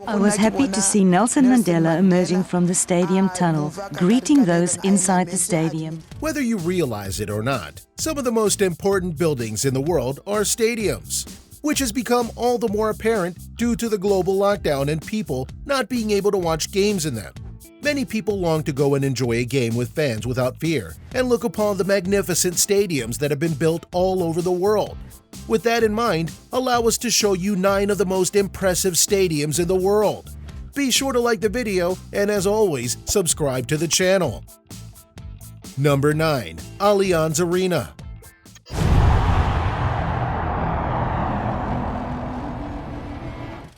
I was happy to see Nelson Mandela emerging from the stadium tunnel, greeting those inside the stadium. Whether you realize it or not, some of the most important buildings in the world are stadiums, which has become all the more apparent due to the global lockdown and people not being able to watch games in them. Many people long to go and enjoy a game with fans without fear and look upon the magnificent stadiums that have been built all over the world. With that in mind, allow us to show you 9 of the most impressive stadiums in the world. Be sure to like the video and, as always, subscribe to the channel. Number 9. Allianz Arena.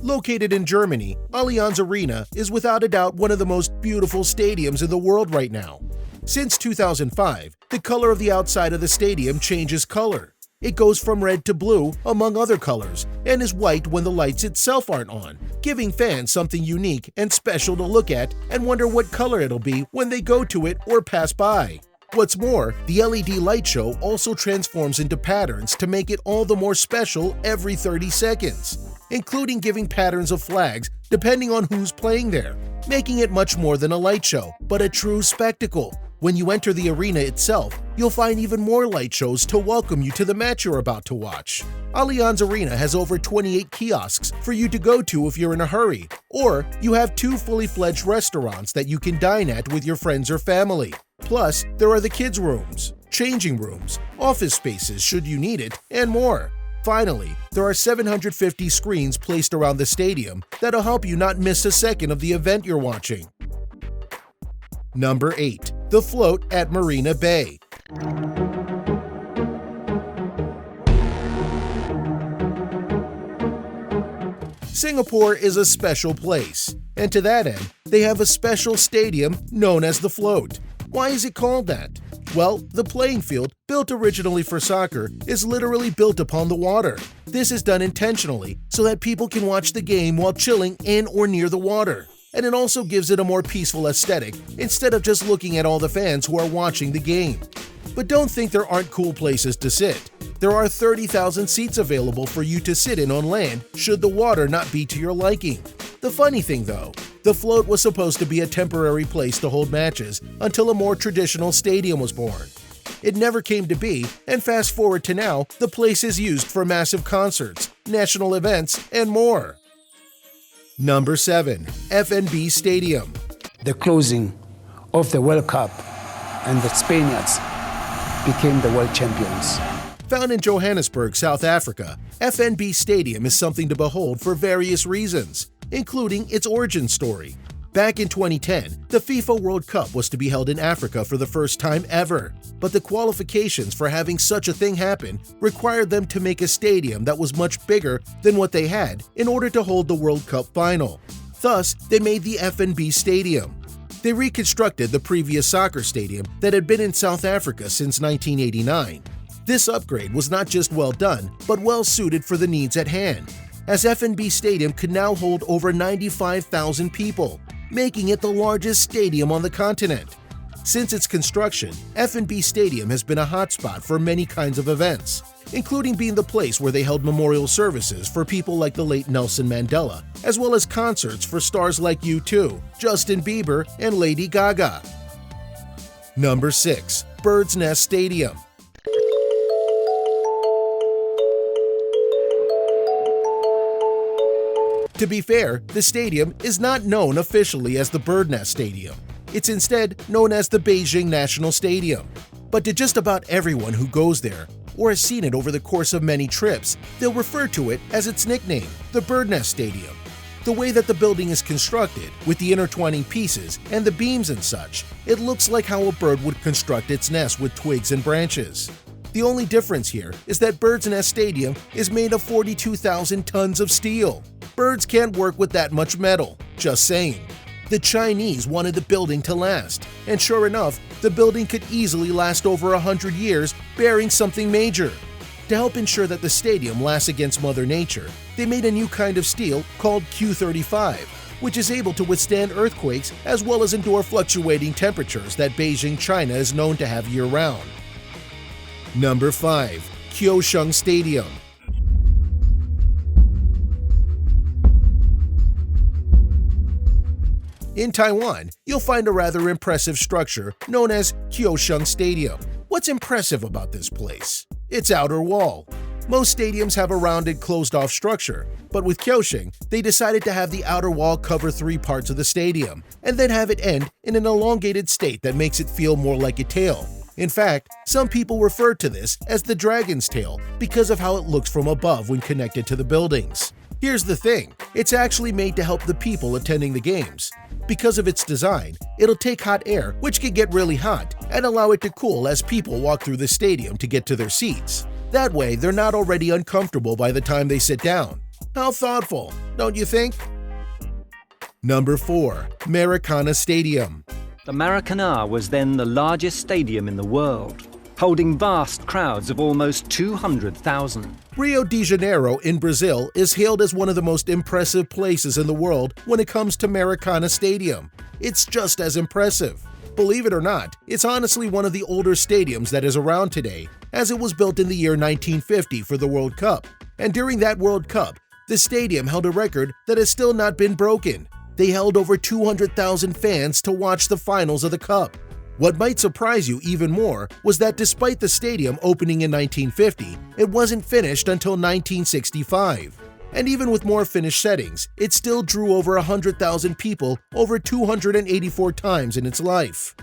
Located in Germany, Allianz Arena is without a doubt one of the most beautiful stadiums in the world right now. Since 2005, the color of the outside of the stadium changes color. It goes from red to blue, among other colors, and is white when the lights itself aren't on, giving fans something unique and special to look at and wonder what color it'll be when they go to it or pass by. What's more, the LED light show also transforms into patterns to make it all the more special every 30 seconds, including giving patterns of flags depending on who's playing there, making it much more than a light show, but a true spectacle. When you enter the arena itself, you'll find even more light shows to welcome you to the match you're about to watch. Allianz Arena has over 28 kiosks for you to go to if you're in a hurry, or you have 2 fully fledged restaurants that you can dine at with your friends or family. Plus, there are the kids' rooms, changing rooms, office spaces should you need it, and more. Finally, there are 750 screens placed around the stadium that'll help you not miss a second of the event you're watching. Number 8. The Float at Marina Bay. Singapore is a special place, and to that end, they have a special stadium known as the Float. Why is it called that? Well, the playing field, built originally for soccer, is literally built upon the water. This is done intentionally so that people can watch the game while chilling in or near the water. And it also gives it a more peaceful aesthetic instead of just looking at all the fans who are watching the game. But don't think there aren't cool places to sit. There are 30,000 seats available for you to sit in on land should the water not be to your liking. The funny thing though, the Float was supposed to be a temporary place to hold matches until a more traditional stadium was born. It never came to be, and fast forward to now, the place is used for massive concerts, national events, and more. Number 7. FNB Stadium. The closing of the World Cup, and the Spaniards became the world champions. Found in Johannesburg, South Africa, FNB Stadium is something to behold for various reasons, including its origin story. Back in 2010, the FIFA World Cup was to be held in Africa for the first time ever, but the qualifications for having such a thing happen required them to make a stadium that was much bigger than what they had in order to hold the World Cup final. Thus, they made the FNB Stadium. They reconstructed the previous soccer stadium that had been in South Africa since 1989. This upgrade was not just well done, but well suited for the needs at hand, as FNB Stadium could now hold over 95,000 people, making it the largest stadium on the continent. Since its construction, FNB Stadium has been a hotspot for many kinds of events, including being the place where they held memorial services for people like the late Nelson Mandela, as well as concerts for stars like U2, Justin Bieber, and Lady Gaga. Number 6. Bird's Nest Stadium. To be fair, the stadium is not known officially as the Bird Nest Stadium. It's instead known as the Beijing National Stadium. But to just about everyone who goes there, or has seen it over the course of many trips, they'll refer to it as its nickname, the Bird Nest Stadium. The way that the building is constructed, with the intertwining pieces and the beams and such, it looks like how a bird would construct its nest with twigs and branches. The only difference here is that Bird's Nest Stadium is made of 42,000 tons of steel. Birds can't work with that much metal, just saying. The Chinese wanted the building to last, and sure enough, the building could easily last over 100 years, bearing something major. To help ensure that the stadium lasts against Mother Nature, they made a new kind of steel called Q35, which is able to withstand earthquakes as well as endure fluctuating temperatures that Beijing, China is known to have year-round. Number 5. Kaohsiung Stadium. In Taiwan, you'll find a rather impressive structure known as Kaohsiung Stadium. What's impressive about this place? Its outer wall. Most stadiums have a rounded, closed-off structure, but with Kaohsiung, they decided to have the outer wall cover 3 parts of the stadium, and then have it end in an elongated state that makes it feel more like a tail. In fact, some people refer to this as the dragon's tail because of how it looks from above when connected to the buildings. Here's the thing, it's actually made to help the people attending the games. Because of its design, it'll take hot air, which can get really hot, and allow it to cool as people walk through the stadium to get to their seats. That way, they're not already uncomfortable by the time they sit down. How thoughtful, don't you think? Number 4. Maracana Stadium. The Maracanã was then the largest stadium in the world, holding vast crowds of almost 200,000. Rio de Janeiro in Brazil is hailed as one of the most impressive places in the world when it comes to Maracana Stadium. It's just as impressive. Believe it or not, it's honestly one of the older stadiums that is around today, as it was built in the year 1950 for the World Cup. And during that World Cup, the stadium held a record that has still not been broken. They held over 200,000 fans to watch the finals of the Cup. What might surprise you even more was that despite the stadium opening in 1950, it wasn't finished until 1965. And even with more finished settings, it still drew over 100,000 people over 284 times in its life.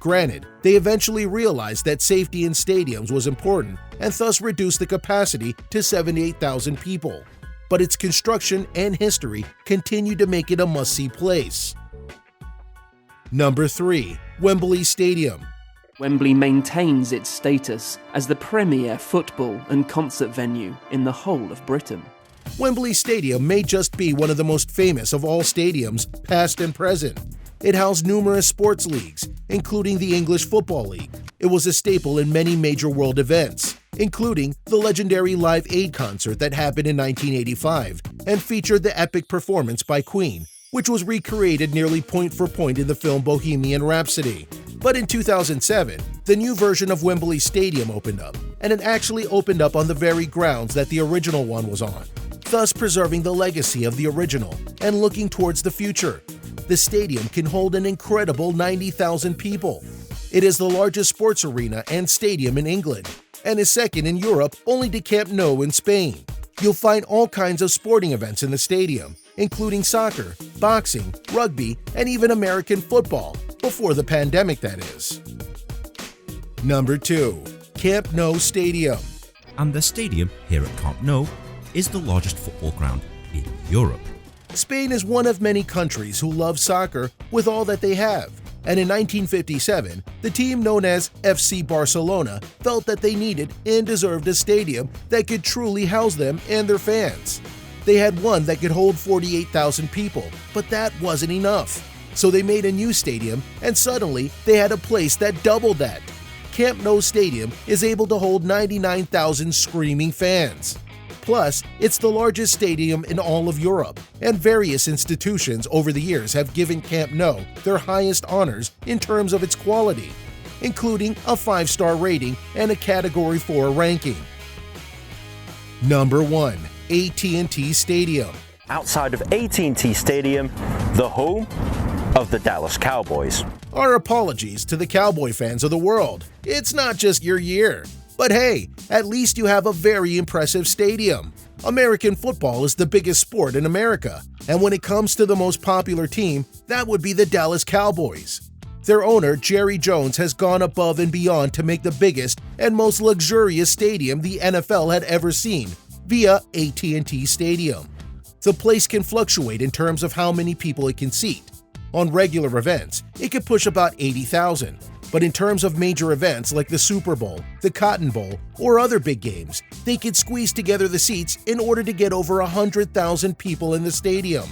Granted, they eventually realized that safety in stadiums was important and thus reduced the capacity to 78,000 people. But its construction and history continue to make it a must-see place. Number 3. Wembley Stadium. Wembley maintains its status as the premier football and concert venue in the whole of Britain. Wembley Stadium may just be one of the most famous of all stadiums, past and present. It housed numerous sports leagues, including the English Football League. It was a staple in many major world events, including the legendary Live Aid concert that happened in 1985 and featured the epic performance by Queen, which was recreated nearly point for point in the film Bohemian Rhapsody. But in 2007, the new version of Wembley Stadium opened up, and it actually opened up on the very grounds that the original one was on, thus preserving the legacy of the original and looking towards the future. The stadium can hold an incredible 90,000 people. It is the largest sports arena and stadium in England, and is second in Europe only to Camp Nou in Spain. You'll find all kinds of sporting events in the stadium, including soccer, boxing, rugby, and even American football, before the pandemic that is. Number 2. Camp Nou Stadium. And the stadium here at Camp Nou is the largest football ground in Europe. Spain is one of many countries who love soccer with all that they have, and in 1957, the team known as FC Barcelona felt that they needed and deserved a stadium that could truly house them and their fans. They had one that could hold 48,000 people, but that wasn't enough. So they made a new stadium, and suddenly they had a place that doubled that. Camp Nou Stadium is able to hold 99,000 screaming fans. Plus, it's the largest stadium in all of Europe, and various institutions over the years have given Camp Nou their highest honors in terms of its quality, including a 5-star rating and a Category 4 ranking. Number 1. AT&T Stadium. Outside of AT&T Stadium, the home of the Dallas Cowboys. Our apologies to the Cowboy fans of the world. It's not just your year. But hey, at least you have a very impressive stadium. American football is the biggest sport in America, and when it comes to the most popular team, that would be the Dallas Cowboys. Their owner, Jerry Jones, has gone above and beyond to make the biggest and most luxurious stadium the NFL had ever seen, via AT&T Stadium. The place can fluctuate in terms of how many people it can seat. On regular events, it could push about 80,000. But in terms of major events like the Super Bowl, the Cotton Bowl, or other big games, they could squeeze together the seats in order to get over 100,000 people in the stadium.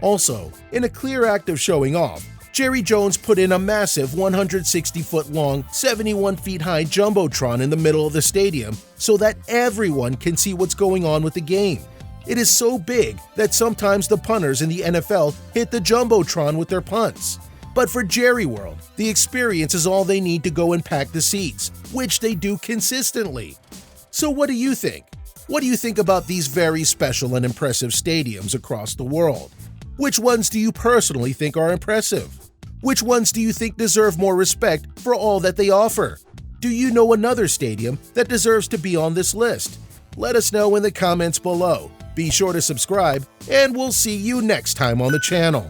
Also, in a clear act of showing off, Jerry Jones put in a massive 160-foot-long, 71-feet-high jumbotron in the middle of the stadium so that everyone can see what's going on with the game. It is so big that sometimes the punters in the NFL hit the jumbotron with their punts. But for Jerry World, the experience is all they need to go and pack the seats, which they do consistently. So what do you think? What do you think about these very special and impressive stadiums across the world? Which ones do you personally think are impressive? Which ones do you think deserve more respect for all that they offer? Do you know another stadium that deserves to be on this list? Let us know in the comments below. Be sure to subscribe, and we'll see you next time on the channel.